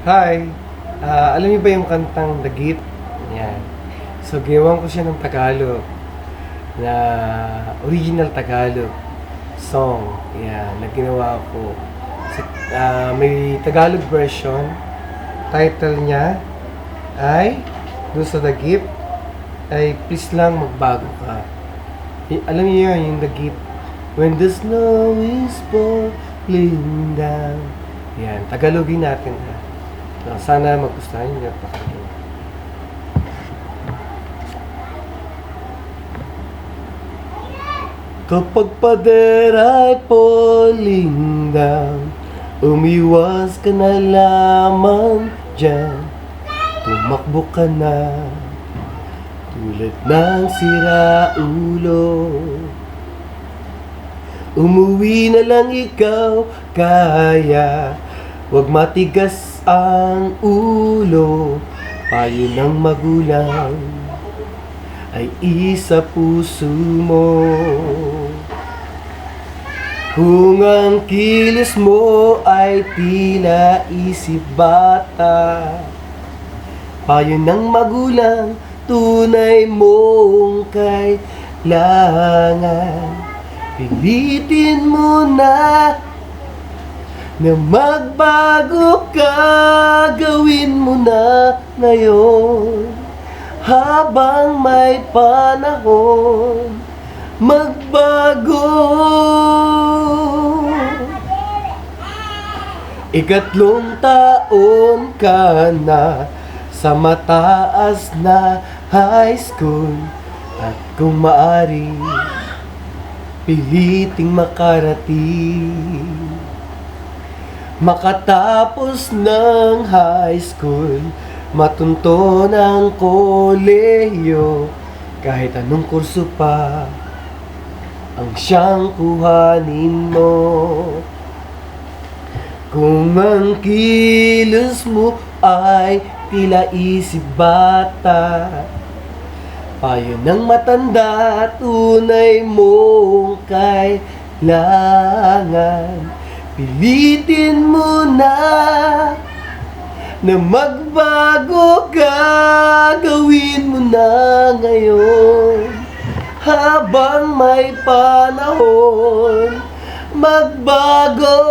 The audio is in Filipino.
Hi! Alam niyo ba yung kantang Dagit? Yan. So, ginawan ko siya ng Tagalog na original Tagalog song. Yan, na ginawa ko. So, may Tagalog version. Title niya ay doon sa Dagit ay Please Lang Magbago Ka. Alam niyo yun, yung Dagit. When the snow is falling down. Yan, Tagalogin natin ha. Sana magustuhan niyo pakinggan. Kapag pader ay falling down, umiwas ka na lamang dyan. Tumakbo ka na tulad ng siraulo. Umuwi na lang ikaw kaya, wag matigas ang ulo. Payo ng magulang ay isa puso mo. Kung ang kilos mo ay tila isip bata, payo ng magulang tunay mong kailangan. Pilitin mo na magbago ka, gawin mo na ngayon. Habang may panahon, magbago. Ikatlong taon ka na sa mataas na high school, at kung maari, piliting makarating. Makatapos ng high school, matunto ng kolehiyo, kahit anong kurso pa ang siyang kuhanin mo. Kung ang kilos mo ay tila isip bata, payo ng matanda tunay mong kailangan. Pilitin mo na magbago ka, gawin mo na ngayon. Habang may panahon, magbago.